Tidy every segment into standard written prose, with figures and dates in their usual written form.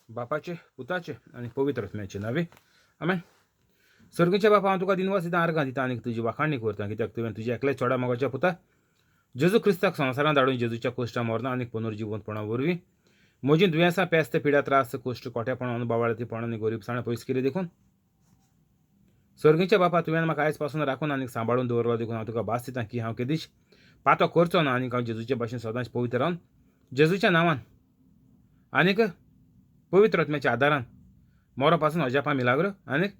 बापाचे पुताचे आणि पवित्र आत्म्याचे नावे आमेन. सर्गीच्या बापा हांव तुका दिनवस दिता आर्गां दिता आनी तुजी वाखाणणी करता, कित्याक तुवें तुज्या एकल्या चोडा मोगाच्या पुता जेजू क्रिस्ताक संवसारांत धाडून जेजूच्या कोश्टा मरणा आनी पुनर्जीवंतपणा वरवीं म्हजी दुयेंसां पेस्त पिड्या त्रास कोश्ट कोट्यापणां अनुभवाळतीपण आनी गरीबसाण पयस केली देखून सर्गीच्या बापा तुवें म्हाका आयज पासून राखून आनी सांबाळून दवरलो देखून हांव तुका भास दितां की हांव केदीच पातो करचो ना आनी हांव जेजूचे भाशेन सदांच पवित्र रावन जेजूच्या नांवान आनीक पवित्र आत्म्याच्या आदारान मोरो पासून अजापा मिलाग्र आनीक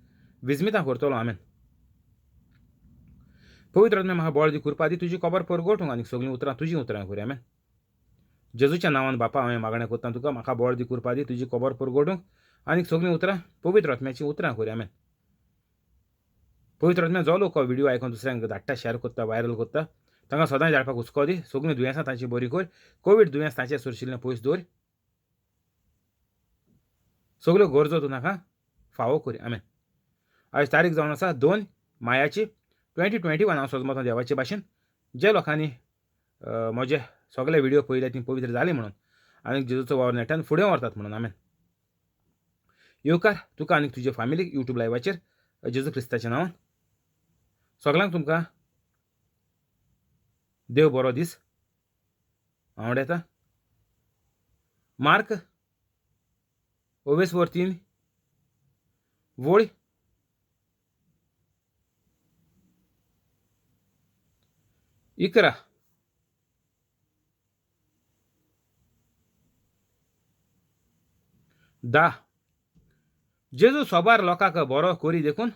विजमितां करतलो. आमेन. पवित्र आत्म्या म्हाका बळ दी, कृपा दी, तुजी खबर परगोटूंक आनी सगळीं उतरां तुजीं उतरां करूं. आमेन. जेजूच्या नांवान बापा हांवें मागणें करतां तुका, म्हाका बळ दी, कृपा दी, तुजी खबर परगोटूंक आनी सगळीं उतरां पवित्र आत्म्याची उतरां करूं. आमेन. पवित्र आत्म्या जो लोक हो व्हिडिओ आयकून दुसऱ्यांक धाडटा, शेअर करता, व्हायरल करता, तांकां सदांच धाडपाक हुस्को दी. सगळीं दुयेंसां तांची बरी कर. कोवीड दुयेंस तांचे सुरशिल्लें पयस दवर. सगळ्यो गरजो तूं नाका फावो कर. आमेन. आयज तारीख जावन आसा 2 मायाची 2021. हांव सोजमोतां देवाचे भाशेन जे लोकांनी म्हजे सगळे व्हिडिओ पळयले ती पवित्र जाली म्हणून आनी जेजूचो वावर नेटान फुडें व्हरतात म्हणून. आमेन. येवकार तुका आनी तुजे फॅमिलीक यूट्यूब लायव्हाचेर जेजू क्रिस्ताच्या नांवान. सगळ्यांक तुमकां देव बरो दीस आवडेता. मार्क 23 वोळ 11 10 जेजू सोबार लोकांक बरो करी देखून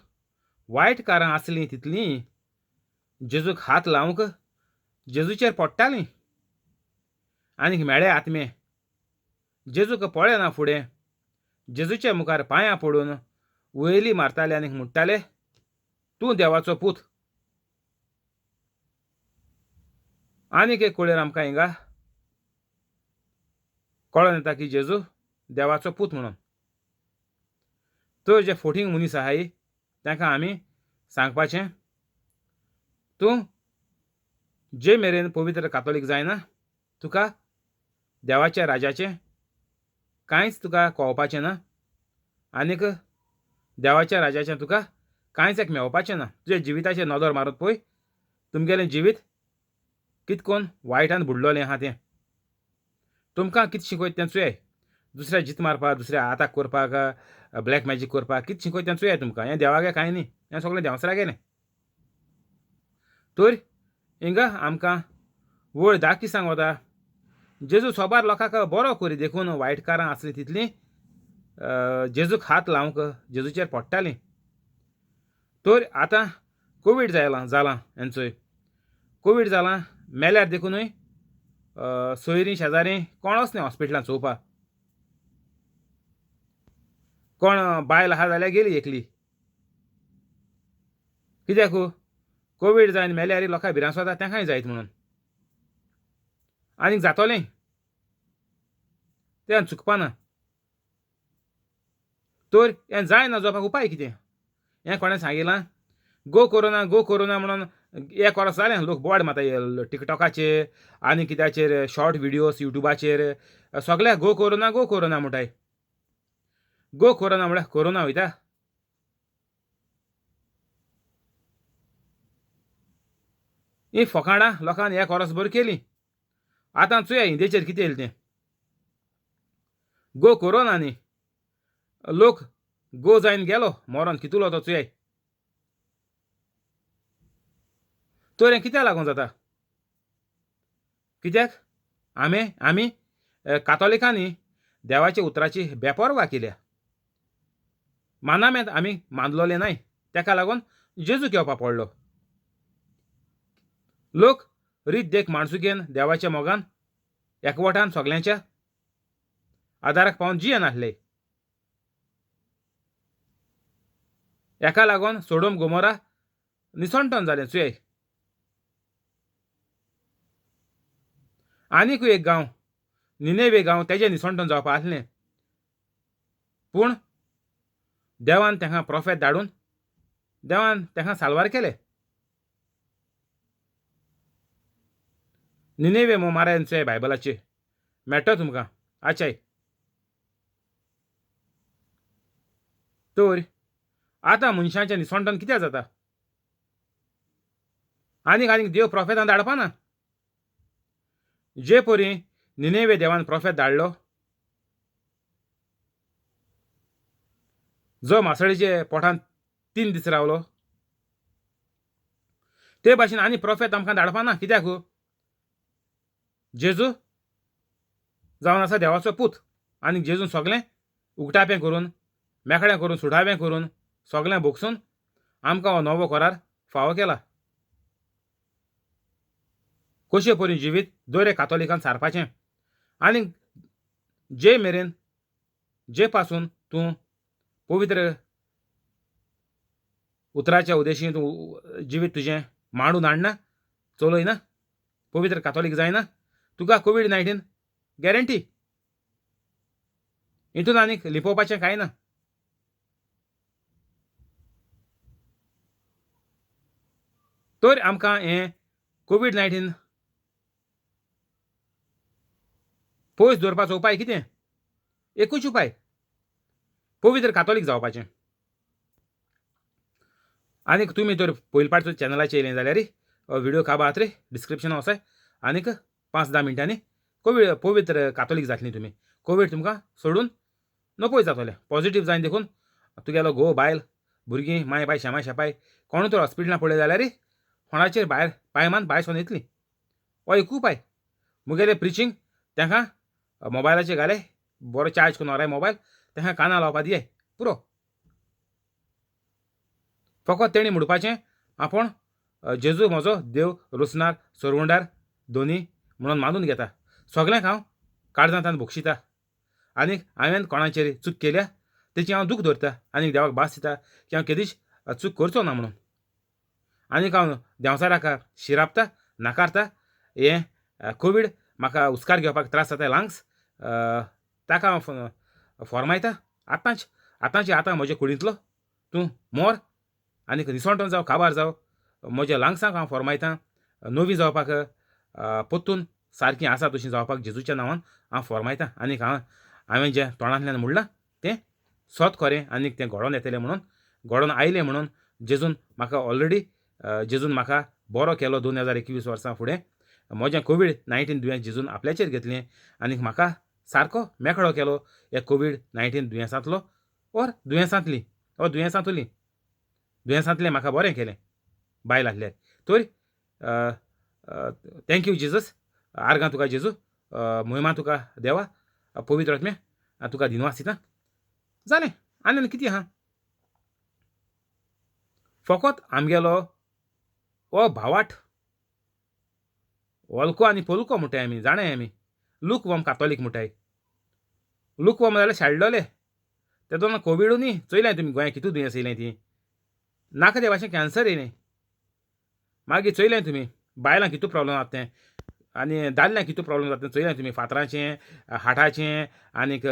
वायट कारां आसलीं तितलीं जेजूक हात लावंक जेजूचेर पडटालीं आनीक मेळे आत्मे जेजूक पळयना फुडें जेजूचे मुखार पांयां पडून वयली मारताले आनीक म्हणटाले, तूं देवाचो पूत. आनीक एक कळेर आमकां हिंगा कळोन येता की जेजू देवाचो पूत म्हणून. तर जे फोटींग मनीस आहाय तांकां आमी सांगपाचें, तूं जे मेरेन पवित्र कातोलीक जायना तुका देवाच्या राजाचें कांयच तुका कळपाचें ना आनीक देवाच्या राजाचें तुका कांयच एक मेळपाचें ना. तुज्या जिविताचेर नदर मारून पळय, तुमगेलें जिवीत कितकोन वायटान बुडलोलें आहा तें. तुमकां कितें शिकयता तें चुयाय. दुसऱ्या जीत मारपाक, दुसऱ्या आताक करपाक, ब्लॅक मॅजीक करपाक कितें शिकयता तें चुयाय तुमकां. हें देवागे कांय न्ही, हें सगळें देंवसरा गेलें. तर हिंगा आमकां वळ 10 किसांक वता, जेजू सोबार लोकांक बरो करी देखून वायटकारां आसलीं तितलीं जेजूक हात लावंक जेजूचेर पडटालीं. तर आतां कोवीड जालां हेंचोय. कोवीड जालां मेल्यार देखूनय सोयरीं शेजारी कोण वचना हॉस्पिटलांत चोवपाक. कोण बायल आहा जाल्यार गेली एकली. कित्याक कोवीड जावन मेल्यार लोकां भिरांत वता तांकांय जायत म्हणून. आनीक जातोलें तें चुकपाना. तर हें जायना जावपाक उपाय कितें? हें कोणें सांगिलां, गो कोरोना म्हणून 1 वर्स जालें लोक बोवाड मारता टिकटॉकाचेर आनी कित्याचेर शॉर्ट व्हिडियोज युट्यूबाचेर सगळ्याक गो कोरोना म्हणटाय. गो कोरोना म्हळ्यार कोरोना वयता. ही फकाणां लोकांनी 1 वर्स भर केलीं. आतां चुया हिंदेचेर कितें येयलें तें. गो कोरोना न्ही, लोक गो जायन गेलो मरोन कितलो तो चुयाय. तर हें कित्याक लागून जाता? कित्याक आमी कातोलिकांनी देवाच्या उतराची बेपरवा केल्या. मानामेंत आमी मानलोले नाय, तेका लागून जेजू घेवपा पडलो. लोक रीत देख माणसुकेन देवाच्या मोगान एकवटान सगळ्यांच्या आदाराक पावन जियेन आसले. हेका लागून सोडोम गोमोरा निसंटन जालें चुयाय. आनीकूय एक गांव निनेवे गांव तेजें निसंटन जावपा आसलें, पूण देवान तांकां प्रॉफेट धाडून देवान तांकां साल्वार केलें. निनेवे मारायन चुयाय बायबलाचेर मेळटा तुमकां आचाय. तर आतां मनशांच्या निसवणटान कित्याक जाता? आनीक देव प्रोफेतां धाडपा ना. जे परी निनेवे देवान प्रोफेत धाडलो, जो मासळीचे पोटांत 3 दीस रावलो, ते भाशेन आनी प्रोफेत आमकां धाडपा ना. कित्याक? जेजू जावन आसा देवाचो पूत आनी जेजून सगळें उगटापें करून, मेकळें करून, सुडावें करून, सगळें भोगसून आमकां हो नवो करार फावो केला. कशे परी जिवीत दर एक कातोलिकान सारपाचें. आनी जे मेरेन, जे पासून तूं पवित्र उतराच्या उद्देशीं तूं जिवीत तुजें मांडून हाडना, चलयना, पवित्र कातोलीक जायना, तुका कोवीड-19 गॅरंटी. हितून आनीक लिपोवपाचें कांय ना. तर आमकां हें कोवीड-19 पयस दवरपाचो उपाय कितें? एकूच उपाय, पवित्र कातोलीक जावपाचें. आनीक तुमी तर पयले पावट चॅनलाचेर येयलें जाल्यार व्हिडिओ काबा आहात रे, डिस्क्रिप्शनांत वचाय. आनीक 5-10 मिनटांनी पवित्र कातोलीक जातलीं तुमी. कोवीड तुमकां सोडून नपय जातलें. पॉझिटीव जावन देखून तुगेलो घोव बायल, भुरगीं, माय बाय, शेमा शेपाय कोण तर हॉस्पिटलांत पडले जाल्यार फोणाचेर भायर पांय मान भायर सोन येतलीं. हो एक उपाय. मुगेलें प्रिचींग तांकां मोबायलाचेर घाले, बरो चार्ज करून व्हराय मोबायल, तांकां कानां लावपा दियाय, पुरो. फकत तेणी म्हणपाचें, आपूण जेजू म्हजो देव, रोसनार, सरवंडार दोनी म्हणून मानून घेता. सगळ्यांक हांव काळजांतल्यान बक्षिता. आनीक हांवें कोणाचेर चूक केल्या तेची हांव दूख धरता आनीक देवाक भास दिता की हांव केदींच चूक करचो ना म्हणून. आनीक हांव देंवचाराक शिरापता, नाकारता. हें कोवीड म्हाका उस्कार घेवपाक त्रास जाता लंग्स, ताका हांव फॉर्मायता. आतांची आतां म्हज्या कुडींतलो तूं मोर आनीक निसवणटो जावं, काबार जावं, म्हज्या लंग्सांक हांव फॉर्मायतां नवी जावपाक, पोत्तून सारकीं आसा तशीं जावपाक जेजूच्या नांवान हांव फॉर्मायतां. आनीक हांवें जें तोंडांतल्यान म्हणलां तें सोत खरें आनीक तें घडोवन येतलें म्हणून, घडोवन आयलें म्हणून जेजून म्हाका ऑलरेडी जेजून म्हाका बरो केलो 2021 वर्सां फुडें. म्हजें कोवीड-19 दुयेंस जेजून आपल्याचेर घेतलें आनीक म्हाका सारको मेकळो केलो हे कोवीड-19 दुयेंसांतलो ओर दुयेंसांतलें म्हाका बरें केलें बायल आसल्यार. तर थँक्यू जेजस. आर्गां तुका जेजू, महिमा तुका देवा, पवित्र आत्म्या तुका दिनवास दिता. जालें. आनी कितें आहा? फकत आमगेलो हो भावाट वल्को आनी पलको म्हणटाय आमी, जाणाय आमी. लूकवॉर्म कातोलीक म्हणटाय. लूकवॉर्म जाल्यार शेळडोले. तेदोन कोविडू न्ही, चयल्याय तुमी गोंयांत कितू दुयेंस येयलें ती. नाका ते भाशेन कॅन्सर येयलें. मागीर चयल्याय तुमी बायलांक कितू प्रॉब्लेम जाता तें, आनी दादल्यांक कितू प्रॉब्लेम जाता तें चयल्याय तुमी. फातराचें, हार्टाचें, आनीक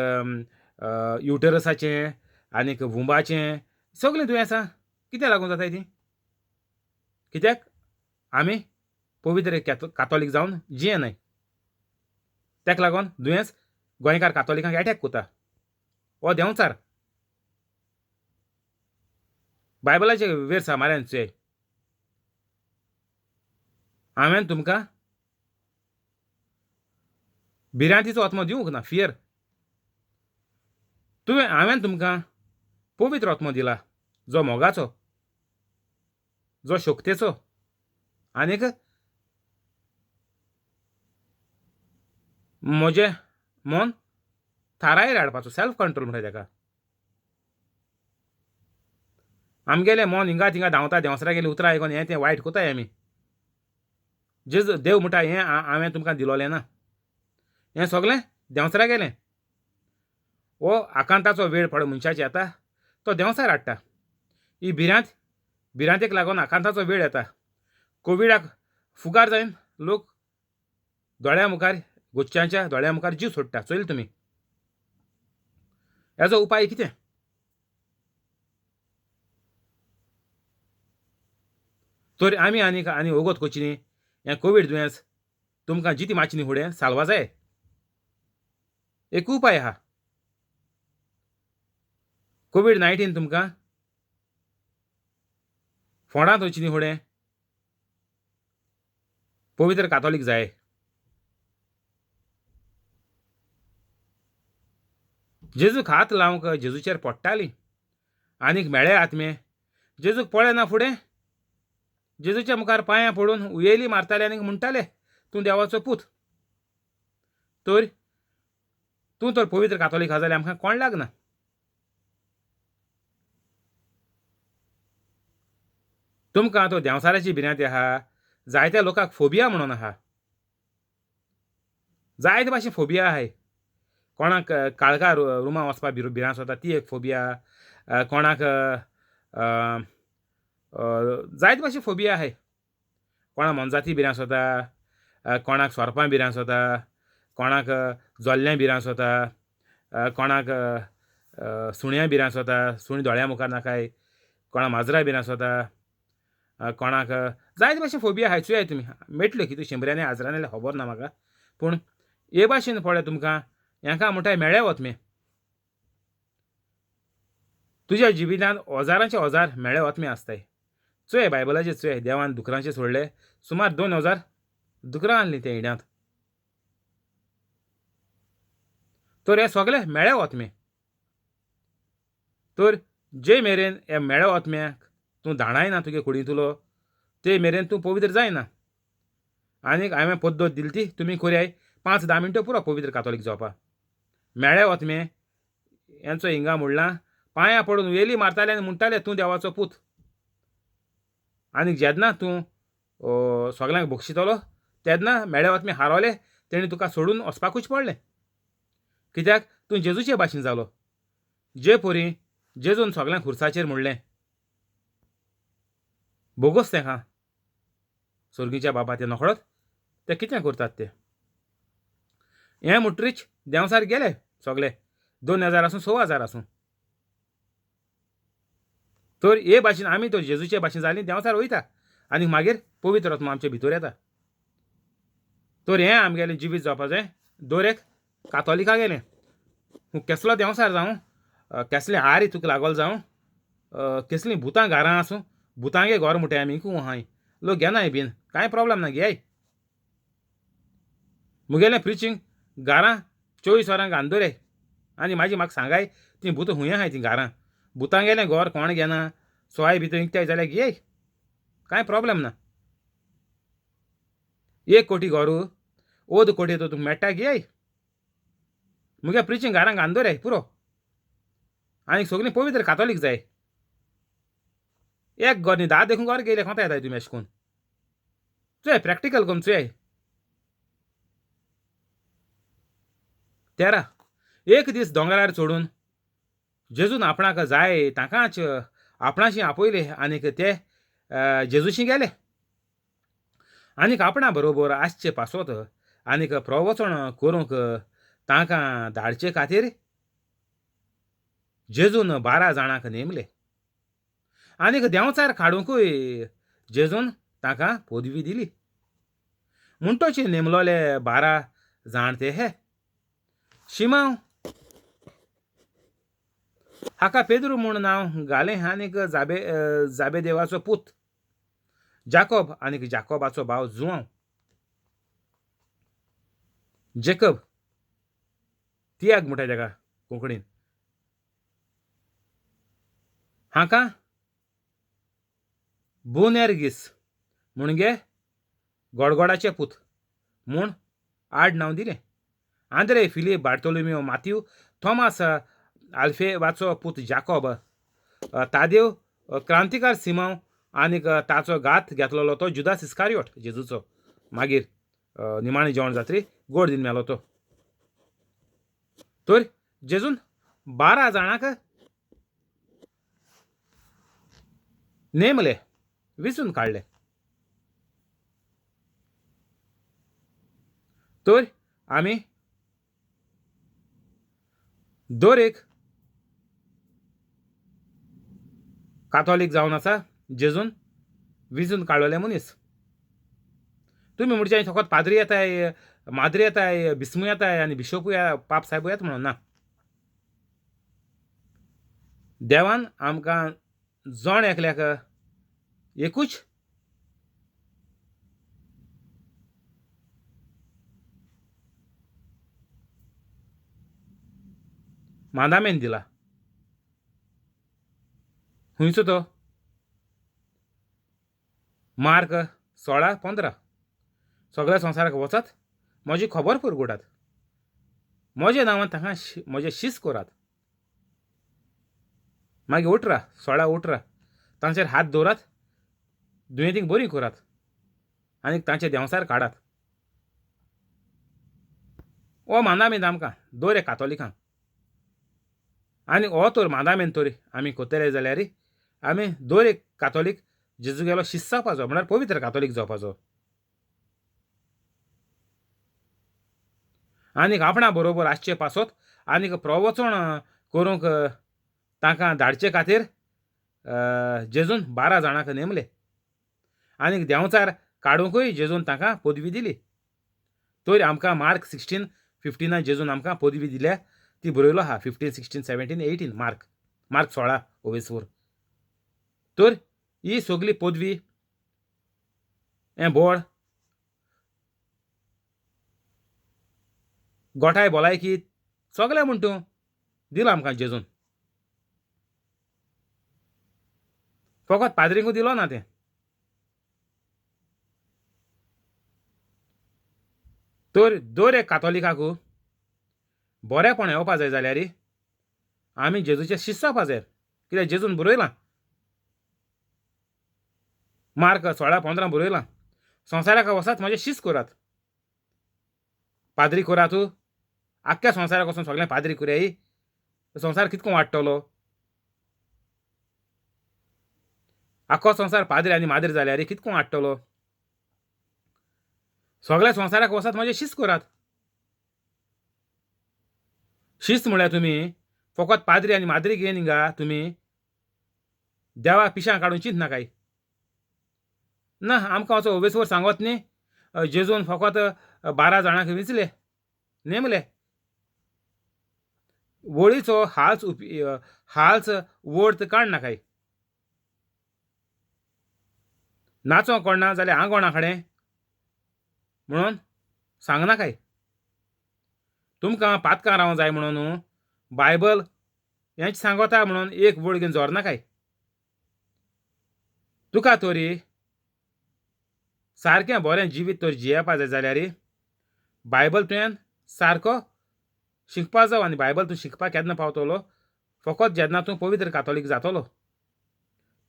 युटेरसाचें, आनीक वुंबाचें, सगळीं दुयेंसां कित्याक लागून जाताय तीं? कित्याक आमी पवित्र कातोलीक जावन जियेनाय. तेका लागून दुयेंस गोंयकार कातोलिकांक एटॅक कोता. हो देंवचार. बायबलाचे वेर्स म्हऱ्यान चोय. हांवें तुमकां भिरांतीचो आत्मो दिवंक ना, फियर. हांवें तुमकां पवित्र आत्मो दिला, जो मोगाचो, जो शोकतेचो, आनीक म्हजें मन थारायेर हाडपाचो, सेल्फ कंट्रोल म्हणटाय तेका. आमगेलें मन हिंगा थिंगा धांवता, देंवसरागेलीं उतरां आयकोन हें तें वायट कोताय आमी. देव म्हणटा हें हांवें तुमकां दिलोलें ना. हें सगळें देंवसरागेलें. हो आकांताचो वेळ पड मनशाचे येता, तो देंवचार हाडटा. ही भिरांतेक लागून आकांताचो वेळ येता. कोविडाक फुगार जायन लोक दोळ्या मुखार, गोच्च्यांच्या दोळ्या मुखार जीव सोडटा. चोयलें तुमी. हेजो उपाय कितें? तर आमी आनी वोगोत कोची न्ही. हें कोवीड दुयेंस तुमकां जिती मातशें न्ही फुडें साल्वा जाय. एक उपाय आहा. कोविड-19 तुमकां फोंडांत वचची न्ही फुडें. पवित्र कातोलीक जाय. जेजूक हात लावंक जेजूचेर पडटालीं आनीक मेळे आत्मे जेजूक पळय ना फुडें. जेजूच्या मुखार पांयां पडून उयेली मारताले आनीक म्हणटाले तूं देवाचो पूत. तर तूं तर पवित्र कातोलीक आहा जाल्यार आमकां कोण लागना. तुमकां तो देंवसाराची भिरांती आहा. जायत्या लोकांक फोबिया म्हणून आहा. जायते भाशेन फोबिया आहाय. कोणाक काळखा रुमां वचपाक भिरांत जाता ती एक फोबिया. कोणाक जायते भाशेन फोबिया आहाय. कोणाक मोनजाती भिरांत जाता, कोणाक सोरपां भिरांत जाता, कोणाक जोल्ल्यां भिरांत जाता, कोणाक सुण्या भिरांत जाता, सुणी दोळ्या मुखार नाकाय, कोणाक माजरां भिरांत जाता, कोणाक जायते भाशेन फोबिया आहाय. चुयाय तुमी मेळटल्यो कितें शंबरांनी हजारांनी जाल्यार खबर ना म्हाका. पूण हे भाशेन पळय तुमकां हांकां म्हणटाय मेळे वतमे. तुज्या जिवितांत ओजारांचे ओजार मेळे वतमे आसताय. चुय बायबलाचेर चुय देवान दुकरांचे सोडले. सुमार 2000 दुकरां आहलीं त्या हिड्यांत. तर हे सगळे मेळे वतमे. तर जे मेरेन हे मेळे वतम्याक तूं धाडायना तुगे कुडींतलो ते मेरेन तूं पवित्र जायना. आनीक हांवें पद्दत दिली ती तुमी करयाय 5-10 मिनटां पुरो पवित्र कातोलीक जावपाक. मेळे वतमे हेंचो हिंगा म्हणलां पांयां पडून उयेली मारताले आनी म्हणटाले तूं देवाचो पूत. आनीक जेन्ना तूं सगल्यांक बक्षितलो तेन्ना मेळे वतमे हारोले तेणी तुका सोडून वचपाकूच पडलें. कित्याक तूं जेजूचे भाशेन जालो. जे परी जेजून सगल्यांक खुर्साचेर म्हणलें बोगस तेका सर्गीच्या बाबा ते नकळत ते कितें करतात ते. हें म्हणटरीच देंवसार गेले सगळे 2000 आसूं 6000 आसूं. तर हे भाशेन आमी तर जेजूचे भाशेन जालीं देंवसार वयता आनी मागीर पवित्र आत्मा आमचे भितर येता. तर हें आमगेलें जिवीत जावपाक जाय. दर एक कातोलिका गेलें कसलो देंवसार जावं, कसलें आरी तुका लागोल जावं, कसलीं भुतां घरां आसूं, भुतांगे घर म्हणटाय आमी खूब आहाय. लोक घेनाय बीन कांय प्रॉब्लेम ना घेयाय. मुगेलें प्रिचींग घरां 24 वरां घालन दवराय आनी म्हाका सांगाय तीं भूत खूंय आहाय तीं घरां. भुतांगेलें घर कोण घेना. सोय भितर विकताय जाल्यार घेयाय कांय प्रॉब्लेम ना. 1 कोटी घरू 2 कोटी तो तुका मेळटा घेयाय. मुगे प्रिचींग घरां घालन दवराय पुरो. आनीक सगलीं पवित्र कातोलीक जाय. एक घर न्ही 10 देखून घर गेले कोंता येताय तुमी अशें करून. चुय प्रॅक्टिकल करून चुयाय. 13 एक दीस दोंगरार चडून जेजून आपणाक जाय ताकाच आपणाशी आपयले आनीक ते जेजूशी गेले. आनीक आपणा बरोबर आसचे पासत आनीक प्रवचन करूंक तांकां धाडचे खातीर जेजून 12 जाणांक नेमले. आनीक देंवचार काडूंकूय जेजून तांकां पदवी दिली. म्हणटोच नेमलोले 12 जाण ते हे शिमांव हाका पेद्रू म्हूण नांव घालें आनीक जाबेदेवाचो पूत, जाकोब आनीक जाकोबाचो भाव जुआंव, जेकब तियाग म्हणटाय ताका कोंकणीन. हाका बोनेर्गीस म्हणगे गडगडाचे पूत म्हूण आडनांव दिलें. आंद्रे, फिलीप, बार्तोलोमेव, माथ्यू, थोमास, आल्फेवाचो पूत जाकोब, तादेव, क्रांतिकार सिमांव आनीक ताचो घात घेतलोलो तो जुदास इस्कारियोट जेजूचो मागीर निमाणें जेवण जातरी गोड दिन मेलो तो. तर जेजून 12 जाणांक नेमले विचून काडले. तर आमी दर एक कातोलीक जावन आसा जेजून विचून काडलेले मनीस. तुमी म्हणचे फकत पाद्री येताय, माद्री येताय, बिस्मू येताय आनी बिशोपूय पाप साहेबूय येता म्हणून ना. देवान आमकां जण एकल्याक एकूच मांदामेन दिला. हुंयचो तो मार्क 16:15. सगळ्या संवसाराक वचत म्हजी खबर पुरगटात. म्हज्या नांवान तांकां म्हजें शीस करात. मागीर उठरा 16 उठरा, तांचेर हात दवरात, दुयेंतींक बरी करात आनी तांचे देंवसार काडात. हो मांदामेन आमकां दर एक कातोलिकांक. आनी हो तर मांदामेन तर आमी कोत्तले जाल्यार आमी दर एक कातोलीक जेजूगेलो शिस जावपाचो, म्हळ्यार पवित्र कातोलीक जावपाचो. आनीक आपणा बरोबर आसचे पासत आनीक प्रवचन करूंक तांकां धाडचे खातीर जेजून 12 जाणांक नेमले. आनीक देंवचार काडूंकूय जेजून तांकां पदवी दिली. तर आमकां मार्क 16:15 जेजून आमकां पदवी दिल्या ती बरयलो आहा. 15, 16, 17, 18 मार्क 16 ओवेसवर. तर ही सगळी पदवी हें बोड गोठाय भलायकी सगळें म्हण तूं दिलो आमकां जेजून. फकत पाद्रींकूय दिलो ना तें. तर दर एक कातोलिकाकू बरेपण येवपा जाय जाल्यार आमी जेजूचे शिस जावपा जाय. कित्याक जेजून बरयलां मार्क 16:15 बरयलां, संवसाराक वसात म्हजें शिस करात. पाद्री करात, आख्ख्या संवसाराक वचून सगळें पाद्री करयाय. संवसार कितको वाडटलो. आख्खो संवसार पाद्री आनी माद्री जाल्यार कितको वाडटलो. सगळ्या संवसाराक वसात म्हजें शिस करात. शिस्त म्हळ्यार तुमी फकत पाद्री आनी माद्री घेवन हिंगा तुमी देवा पिशां काडून चिंत नाकाय. ना, आमकां वचो ओवेसवर सांगत न्ही जेजून फकत 12 जाणांक वेंचले नेमले. वळीचो हाल्स वर्थ काड नाकाय. नाचो कोणना जाल्यार आंगोणा कडेन म्हणून सांग नाकाय. तुमकां पातकां रावंक जाय म्हणून बायबल हेंच सांगता म्हणून एक वळ घेवन जोर नाकाय. तुका तरी सारकें बरें जिवीत तर जियेवपा जाय जाल्यार बायबल तुवें सारको शिकपा जाय. आनी बायबल तूं शिकपाक केन्ना पावतलो फकत जेन्ना तूं पवित्र कातोलीक जातलो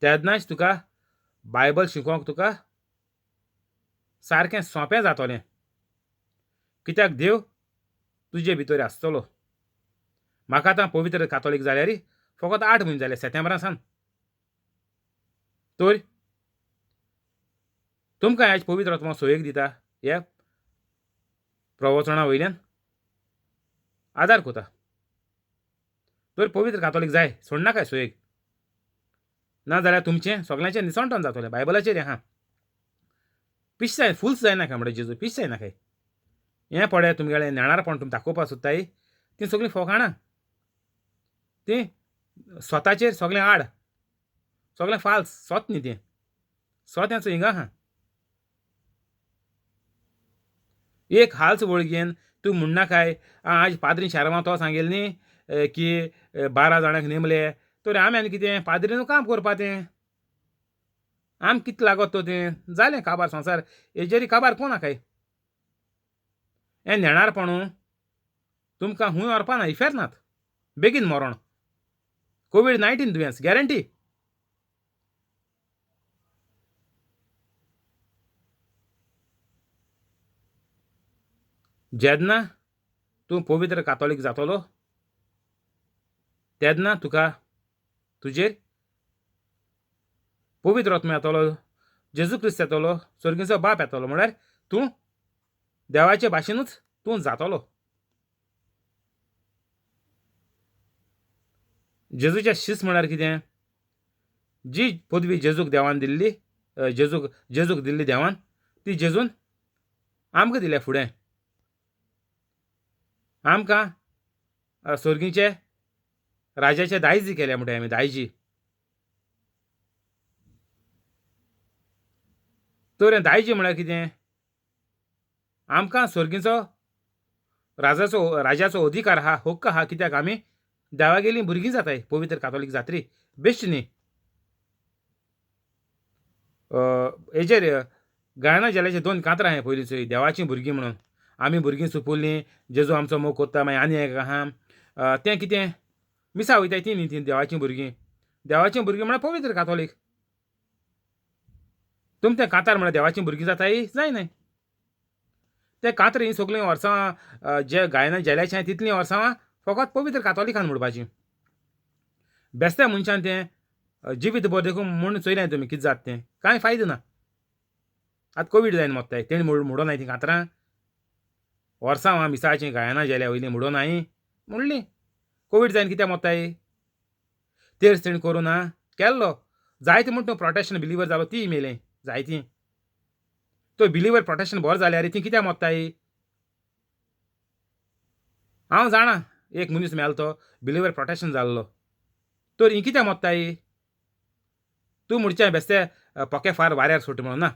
तेन्नाच तुका बायबल शिकोवंक तुका सारकें सोंपें जातलें. कित्याक देव तुजे भितर आसतलो. म्हाका आतां पवित्र कातोलीक जाल्यार फकत 8 म्हयने जाले सप्टेंबरासान. तर तुमकां हेज पवित्र आत्मो सोयेक दिता. हे प्रवचना वयल्यान आदार कोता. तर पवित्र कातोलीक जाय सोडनाकाय सोयेक. ना जाल्यार तुमचें सगळ्यांचें निसणटोन जातलें. बायबलाचेर आहा पिश जाय फुल्स जायनाका म्हणटा जेजू. पिश जायनाकाय. हें पळय तुमगेलें नेणारपण तुमी दाखोवपा सोदताय तीं सगळीं फोकाणां. तीं स्वताचेर सगळें आड, सगळें फाल्स. सोत न्ही तें. सोत्यांचो हिंगा आहा. एक हाल्स वळ घेवन तूं म्हणनाकाय आज पाद्रीन शारांवां तो सांगेल न्ही की 12 जाणांक नेमले. तर आमी आनी कितें पाद्रीन काम करपा तें. आमी कितें लागत तो तें जालें काबार संवसार हेजेरी काबार कोण नाकाय. हें नेणारपणू तुमकां खूंय व्हरपाना. इफेर नात. बेगीन मरोण. COVID-19 दुयेंस गॅरंटी. जेन्ना तूं पवित्र कातोलीक जातलो तेन्ना तुका तुजेर पवित्र आत्मो येतलो. जेजू क्रिस्त येतलो. स्वर्गीचो बाप येतलो. म्हळ्यार तूं देवाचे भाशेनूच तूं जातलो. जेजूचें शिस म्हळ्यार कितें. जी पदवी जेजूक देवान दिल्ली जेजूक दिल्ली देवान ती जेजून आमकां दिल्या फुडें. आमकां स्वर्गीचे राजाचे दायजी केल्या म्हणटा आमी दायजी. तर हें दायजी म्हळ्यार कितें? आमकां सर्गीचो राजाचो अधिकार आहा, हक्क आहा, कित्याक आमी देवागेलीं भुरगीं जाताय पवित्र कातोलीक जात्री. बेश्ट न्ही. हेजेर गायना जेल्याचे 2 कांतरां आहाय पयलींचोय देवाचीं भुरगीं म्हणून. आमी भुरगीं सुपुल्लीं, जेजू आमचो मोग कोत्ता. मागीर आनी एक आहा तें कितें मिसा वयताय तीं न्ही तीं देवाचीं भुरगीं. देवाचीं भुरगीं म्हळ्यार पवित्र कातोलीक. तुमी तें कांतार म्हळ्यार देवाचीं भुरगीं जाताय? जायनाय. ते कांतर हीं सगळीं वर्सां जे गायना जेल्याचें आहाय तितलीं वर्सां फकत पवित्र कातोलिकान म्हणपाचीं. बेस्त्या मनशान तें जिवीतभर देखून म्हूण चोयल्याय तुमी कितें जाता तें. कांय फायदो ना. आतां कोवीड जायन मोत्ताय. तेणी म्हणोनाय तीं कांतरां. वर्सां मिसाचीं गायना जेल्या वयलीं म्हणोनाय म्हणलीं. कोवीड जायन कित्याक मोत्ताय? तेर्स तेणी कोरोना केल्लो. जायते म्हूण तूं प्रोटेक्शन बिलिवर जालो तीं मेलें जायतीं. तो बिलिवर प्रोटेक्शन बरो जाल्यार तीं कित्याक मोत्ताय? हांव जाणा एक मनीस मेलो तो बिलिवर प्रोटेक्शन जाल्लो. तर हीं कित्याक मोत्ताय? तूं म्हणचें बेस्ते पोके फार वाऱ्यार सोट म्हणून ना.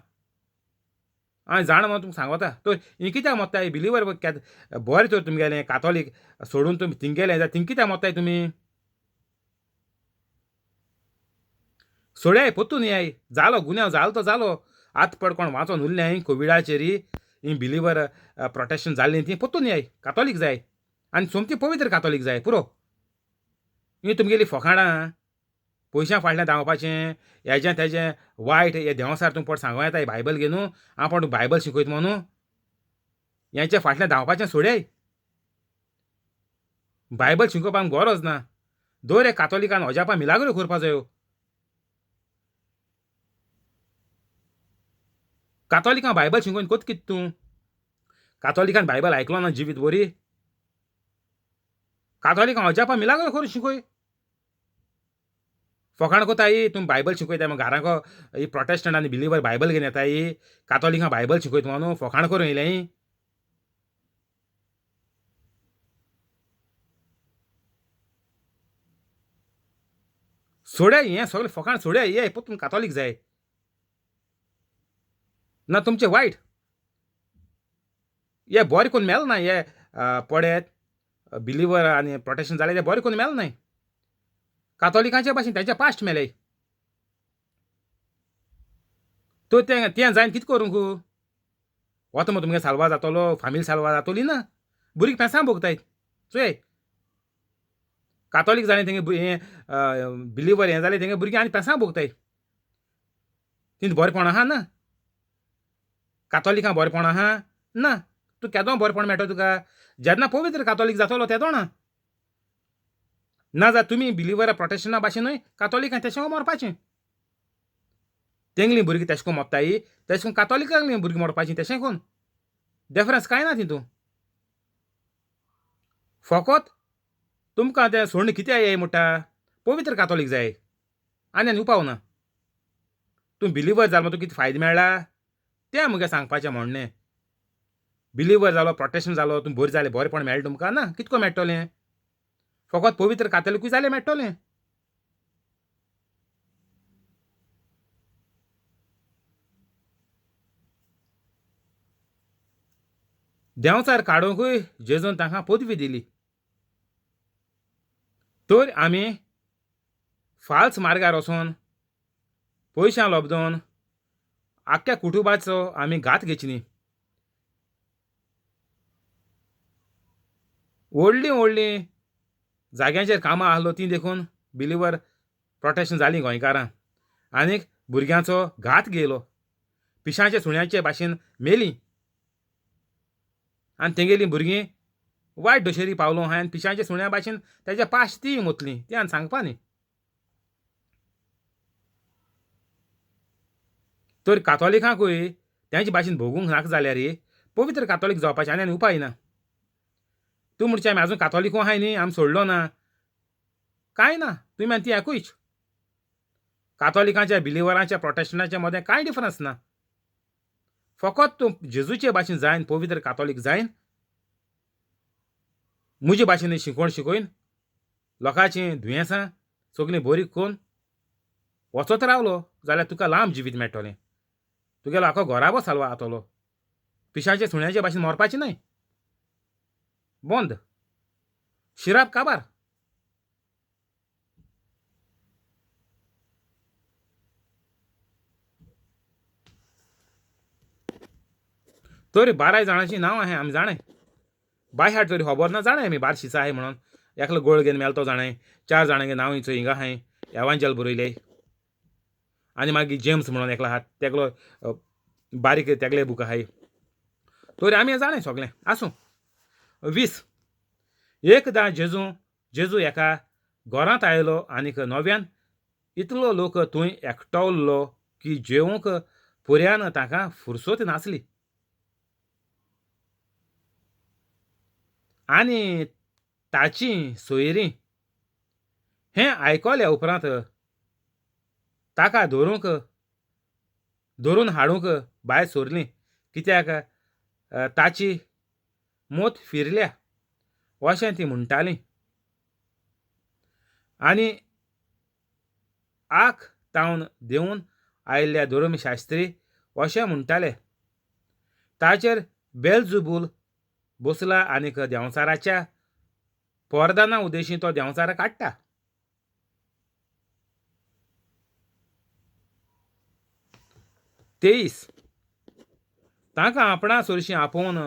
हांव जाणा म्हणून तुमकां सांगोता. तर हीं कित्याक मोत्ताय? बिलिवर बरें तर तुमगेलें कातोलीक सोडून तुमी थिंग गेले जाल्यार थिंग कित्याक मोत्ताय तुमी? सोड्याय पोत्तून येयाय. जालो गुन्यांव जालो तो जालो. आतां पड कोण वाचोन उरल्याय कोविडाचेरी हीं बिलिवर प्रोटेक्शन जाल्लीं तीं पोत्तून येयाय. कातोलीक जाय आनी सोमतीं पवित्र कातोलीक जाय पुरो. हीं तुमगेलीं फोकाणां पयशां फाटल्यान धांवपाचें हेजें तेजें वायट हे देंवसार तुमी पड सांगो येताय बायबल घे न्हू. हांव पड बायबल शिकयता म्हणून हेंच्या फाटल्यान धांवपाचें सोड्याय. बायबल शिकोवपाक गरज ना. दर एक कातोलिकान अजापां मिलाग्रो करपा जायो. कातोलिकां बायबल शिकोवन कोत्ता कितें तूं? कातोलिकान बायबल आयकलो ना जिवीत बरी? कातोलिकां अजापां मिलाग्रो करून शिकोय. फकाण कोताय तुमी बायबल शिकयताय मग घराको ही प्रोटेस्टंट आनी बिलिवर बायबल घेवन येताय. कातोलिकां बायबल शिकयता म्हणून फकाण करून येयल्याय. सोड्याय हें सगळें फकाण सोड्याय. ये पोत्तून कातोलीक जाय ना तुमचें वायट. हे बरें कोन्न मेल ना हे पडेत बिलिवर आनी प्रोटेक्शन जालें तें बरें कोन्न मेल नाय. कातोलिकांचे भाशेन तेंचे पास्ट मेल्याय. तो तें जायन कितें करूंक? वता मग तुमगे साल्वा जातलो, फामील साल्वा जातोली ना. भुरगीं पेसां भोगतायत. चोय कातोलीक जालें तेंगे हें बिलिवर हें जालें तेंगे भुरगीं आनी पेसां भोगताय. तीं बरेंपण आहा ना. कातोलिकां बरेंपण आहा ना. तूं केदों बरेंपण मेळटो तुका? जेन्ना पवित्र कातोलीक जातलो तेदो ना. ना जाल्यार तुमी बिलिवरा प्रोटेक्शना भाशेनूय कातोलिकां तेशें मरपाचें. तेंगलीं भुरगीं तेशें कोन्न मोत्ताय तेशें कोन्न कातोलिकांगलीं भुरगीं मरपाचीं तेशें कोन्न डिफरन्स कांय ना तितून. फकत तुमकां तें सोडून कित्याक येय म्हणटा? पवित्र कातोलीक जाय आनी उपाव ना. तूं बिलिवर जालो तुका कितें फायदो मेळ्ळा? तें मुगे सांगपाचें म्हणणें. बिलिवर जालो प्रोटेक्शन जालो तुमी बरी जालें बरेंपण मेळ्ळें तुमकां ना. कितको मेळटलें? फकत पवित्र कातोलीकूय जाल्यार मेळटलें. देंवचार काडूंकूय जेजून तांकां पदवी दिली. तर आमी फाल्स मार्गार वचोन पयशां लोबदोन आख्ख्या कुटुंबाचो आमी घात घेवची न्ही. व्हडलीं व्हडलीं जाग्यांचेर कामां आहलो तीं देखून बिलिवर प्रोटेक्शन जालीं गोंयकारां. आनीक भुरग्यांचो घात घेयलो. पिशाच्या सुण्याचे भाशेन मेलीं. आनी तेंगेलीं भुरगीं वायट दशेरी पावलो आहाय आनी पिशाच्या सुण्या भाशेन तेजे पाश्ट तीं मुतलीं. तें आनी सांगपा न्ही. तर कातोलिकांकूय तेंचे भाशेन भोगूंक नाका जाल्यार पवित्र कातोलीक जावपाचें आनी उपाय ना. तूं म्हणचें आमी आजून कातोलिकूय आहाय न्ही आमी सोडलो ना. कांय ना. तुमी आनी ती एकूच. कातोलिकांच्या बिलिवरांच्या प्रोटेस्टंटाच्या मदें कांय डिफरन्स ना. फकत तूं जेजूचे भाशेन जायन पवित्र कातोलीक जायन म्हजे भाशेन शिकवण शिकयन लोकांची दुयेंसां सगळीं बरी करून वचत रावलो जाल्यार तुका लांब जिवीत मेळटलें. तुगेलो आखो घोराबो साल्वा जातलो. पिशाचे सुण्याचे भाशेन मरपाचें न्हय. बंद. शिराप काबार. तरी 12 जाणांची नांव आहे आमी जाणाय. बाय हार्ट तरी खबर ना जाणाय आमी बारशीचा आहे म्हणून. एकलो गोळ घेवन मेलतो जाणाय. 4 जाणांगे नांव चोय हिंगा आहाय. एवांजल बरयले. आनी मागीर जेम्स म्हणून एकलो आहा तेगलो बारीक तेगले बूक आहाय. तरी आमी जाणाय सगळें. आसूं. 20 एकदां जेजू एका घरांत आयलो आनीक नव्यान इतलो लोक थंय एकठांवलो की जेवूंक पुर्यान ताका फुरसत नासली. आनी ताची सोयरीं हें आयकल्या उपरांत ताका धरून हाडूंक भायर सोरलीं कित्याक ताची मोत फिरल्या अशें तीं म्हणटालीं. आनी आख तावन देंवन आयिल्ल्या धर्मशास्त्री अशें म्हणटाले. ताचेर बेलझुबूल बसला आनीक देंवचाराच्या पोरदाना उद्देशीं तो देंवचार काडटा. तांकां आपणा चडशीं आपोवन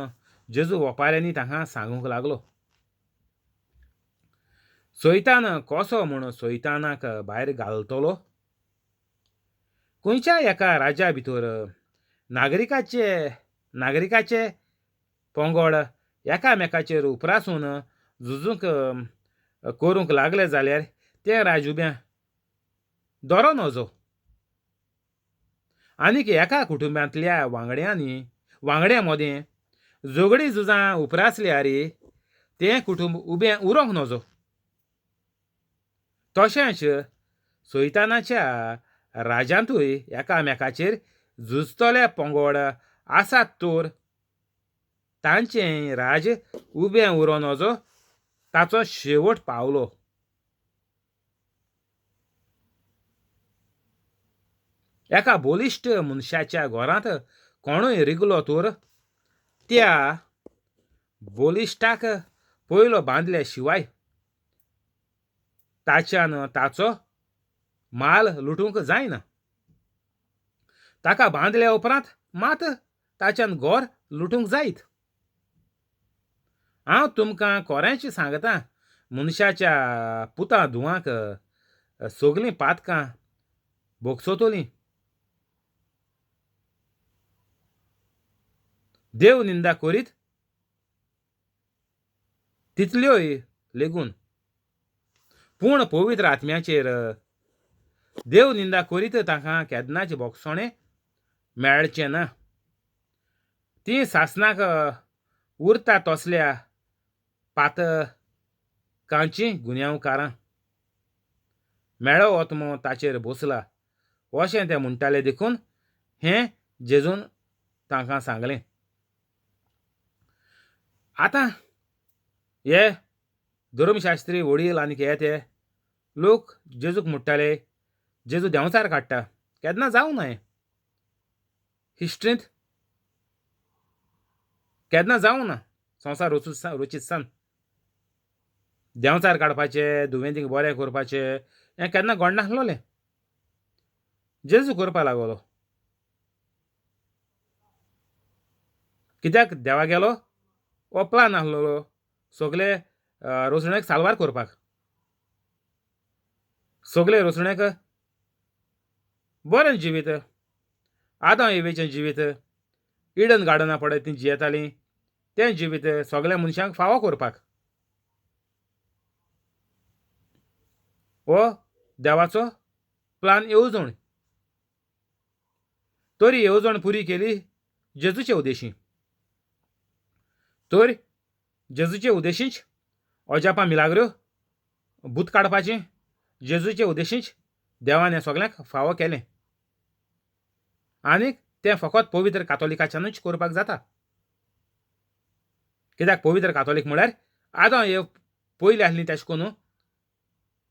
जेजू ओपाऱ्यांनी तांकां सांगूंक लागलो. सैतान कसो म्हूण सैतानाक भायर घालतलो. खंयच्याय एका राज्या भितर नागरिकाचे पंगड एकामेकाचेर उपरासून झुजूंक करूंक लागले जाल्यार तें राजुब्यां दरो नजो. आनीक एका कुटुंबांतल्या वांगड्यां मदें झगडीं झुजां उपरासल्यार तें कुटुंब उबें उरोंक नजो. तशेंच सैतानाच्या राज्यांतूय एकामेकाचेर झुजतले पंगड आसात तर तांचें राज उबें उरो नजो ताचो शेवट पावलो. एका बोलिश्ट मनशाच्या घरांत कोणूय रिगलो तर त्या बोलिश्टाक पयलो बांदल्या शिवाय ताच्यान ताचो माल लुटूंक जायना. ताका बांदल्या उपरांत मात ताच्यान घर लुटूंक जायत. हांव तुमकां खरेंच सांगतां मनशाच्या पुतां धुवांक सगळीं पातकां भोगसतलीं. देव निंदा करीत तितल्योय लेगून. पूण पवित्र आत्म्याचेर देव निंदा करीत तांकां केन्नाच भोगसणें मेळचें ना. तीं सासणाक उरता तसल्या पातकांची गुन्यांवकारां. मेळो आत्मो ताचेर बसला अशें ते म्हणटाले देखून हें जेजून तांकां सांगलें. आतां हे धर्मशास्त्री वडील आनीक ते लोक जेजूक म्हणटाले जेजू देंवचार काडटा. केन्ना जावं न्हय. हिस्ट्रींत केन्ना जावं ना. संवसार रचीत सान देंवचार काडपाचें दुयेंतींक बरें करपाचें हें केन्ना घड नासलोलें. जेजू करपा लागलो. कित्याक देवागेलो हो प्लान आसलो सगळे रचणेक साल्वार करपाक. सगळे रचणेक बरें जिवीत आदां एवेचें जिवीत इडन गार्डना पडत तीं जियेतालीं तें जिवीत सगळ्या मनशांक फावो करपाक. हो देवाचो प्लान येवजण. तरी येवजण पुरी केली जेजूचे उद्देशीं. तर जेजूचे उद्देशींच अजापां मिलाग्र्यो भूत काडपाचें जेजूचे उद्देशींच देवान हें सगळ्यांक फावो केलें. आनीक तें फकत पवित्र कातोलिकाच्यानूच करपाक जाता. कित्याक पवित्र कातोलीक म्हळ्यार आदां एव पयलीं आसलीं तेश कोनू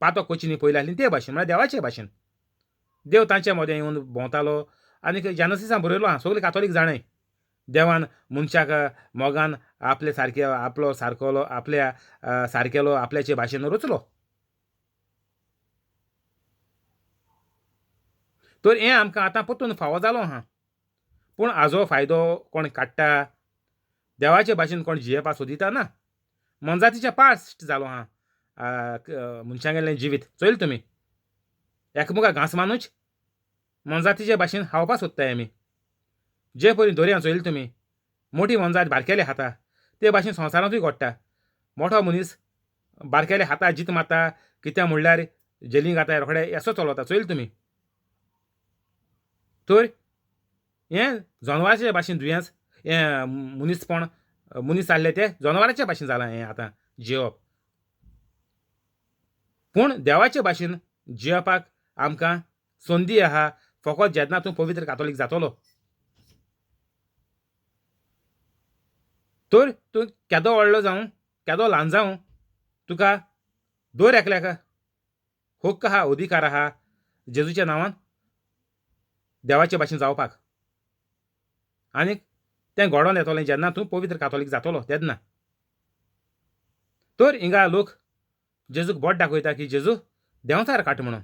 पातो कोचिनी पयली आसली ते भाशेन म्हळ्यार देवाचे भाशेन देव तांच्या मदें येवन भोंवतालो आनी जेनसिसान बरयलो आहा सगळे कातोलीक जाणाय देवान मनशाक मोगान आपले सारके आपलो सारकोलो आपल्या सारकेलो आपल्याचे भाशेन रचलो तर हें आमकां आतां परतून फावो जालो आहा पूण हाजो फायदो कोण काडटा देवाचे भाशेन कोण जियेवपाक सोदिता ना मनजातीच्या पास्ट जालो आहा मनशां गेल्लें जिवीत चोयले तुमी एकामेकाक घांस मानूच मनजातीचे भाशेन खावपाक सोदताय आमी जे परी दर्या चोयले तुमी मोठी मनजात बारकेले खाता ते भाशेन संवसारांतूय घडटा मोठो मनीस बारकेले हाता जीत मारता कित्याक म्हणल्यार जेलींत घाताय रोखडे असो चलवता चोयले तुमी तर हें जनवराचे भाशेन दुयेंस हें मनीसपण मनीस जाल्ले ते जनवराचे भाशेन जालां हें आतां जियोप पूण देवाचे भाशेन जियोपाक आमकां संदी आहा फकत जेन्ना तूं पवित्र कातोलीक जातलो तर तूं केदो व्हडलो जावं केदो ल्हान जावं तुका दर एकल्याक हक्क आहा अधिकार आहा जेजूच्या नांवान देवाचे भाशेन जावपाक आनीक तें घडोवन येतलें जेन्ना तूं पवित्र कातोलीक जातलो तेन्ना तर हिंगा लोक जेजूक बोट दाखयता की जेजू देंवचार काट म्हणून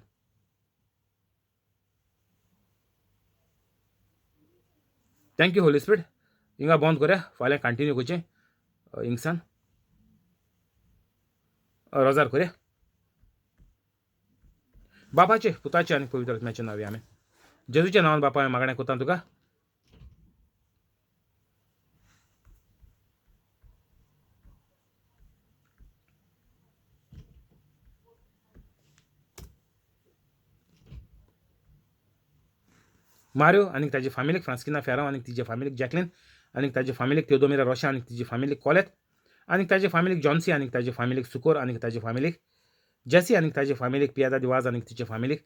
थँक्यू होली स्पिरीट हिंगा बंद करुया फाल्यां कंटिन्यू करचें हिंगसान रोजार करुया बापाचे पुताचे आनी पवित्र आत्म्याचे नांवे आमेन जेजूच्या नांवान बापा हांवें मागणें कोत्ता तुका मारियो आनीक ताजे फॅमिलीक फ्रांस्किना फेरांव आनीक तिजे फॅमिलीक जॅकलीन आनीक ताजे फॅमिलीक तेओदोमिरा रोशा आनीक तिजे फॅमिलीक कोलेत आनीक ताजे फॅमिलीक जॉन्सी आनीक ताजे फॅमिलीक सुकोर आनीक ताजे फॅमिलीक जेसी आनीक ताजे फॅमिलीक पियादा दिवाज आनीक तिचे फॅमिलीक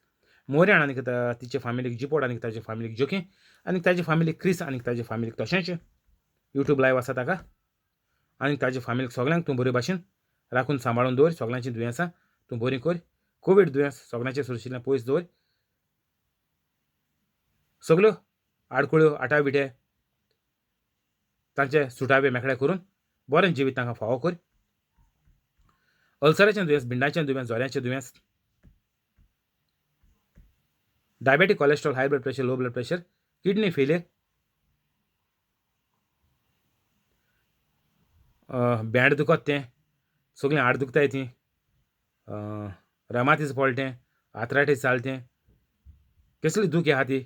मोऱ्यान आनीक तिचे फॅमिलीक जिपोड आनीक ताजे फॅमिलीक जोकी आनीक ताजे फॅमिलीक क्रिस आनीक ताजे फॅमिलीक तशेंच यूट्यूब लायव्ह आसा ताका आनीक ताजे फॅमिलीक सगळ्यांक तूं बरे भाशेन राखून सांबाळून दवर सगळ्यांची दुयेंसां तूं बरी कर कोवीड दुयेंस सगळ्यांचें सुरक्षितलें पयस दवर सगल्यो आडकुळ्यो आटाबिटे तांचे सुटावे मेकळे करून बरें जिवीत तांकां फावो कर अल्सराचें दुयेंस भिंडाचें दुयेंस जोऱ्याचें दुयेंस diabetic cholesterol high blood pressure low blood pressure kidney failure भेंड दुखत तें सगळीं हाड दुखताय तीं रामातीस पळटें आर्थरायटीस जालें तें कसली दूख आहा ती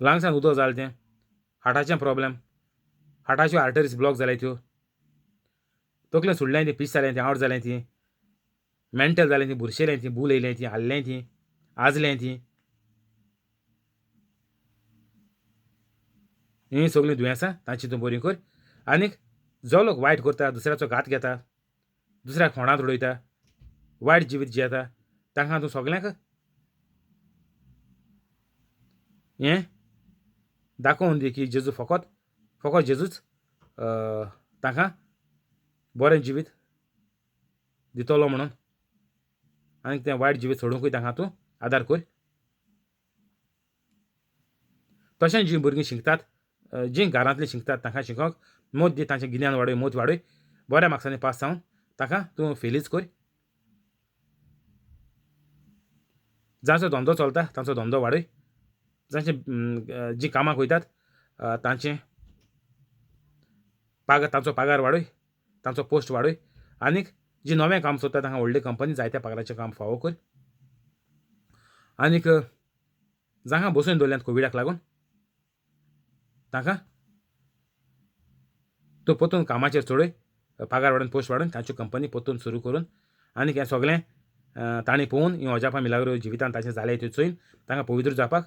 लंग्सान उदक जालें तें हार्टाचें प्रॉब्लेम हार्टाच्यो आर्टरीज ब्लॉक जाल्याय त्यो तकलें सुडलें तीं पीस जालें तें आवट जालें तीं मेंटल जालें तीं बुरशेलें तीं भूल येयलें तीं हाल्लें तीं आजलें तीं हीं सगळीं दुयेंसां तांची तूं बरी कर आनीक जो लोक वायट करता दुसऱ्याचो घात घेता दुसऱ्याक फोंडांत उडयता वायट जिवीत जियेता तांकां तूं सगळ्यांक हें दाखोवन दी की जेजू फकत जेजूच तांकां बरें जिवीत दितलो म्हणून आनीक तें वायट जिवीत सोडूंकूय तांकां तूं आदार कर तशेंच जीं भुरगीं शिकतात जीं घरांतलीं शिकतात तांकां शिकोवंक मोत दी तांचें गिन्यान वाडय मोत वाडय बऱ्या मार्क्सांनी पास जावन तांकां तूं फेलीच कर जांचो धंदो चलता तांचो धंदो वाडय जांचें जीं कामाक वयतात तांचें तांचो पगार वाडय तांचो पोस्ट वाडय आनीक जीं नवें काम सोदता तांकां व्हडली कंपनी जायत्या पगाराचें काम फावो कर आनीक जांकां बसून दवरल्यांत कोविडाक लागून तांकां तूं परतून कामाचेर चडय पगार वाडोवन पोस्ट वाडोवन तांच्यो कंपनी परतून सुरू करून आनीक हें सगळें तांणी पळोवन हीं अजापां मिलाग्रो जिवितांत तांचें जालें त्यो चोयन तांकां पवित्र जावपाक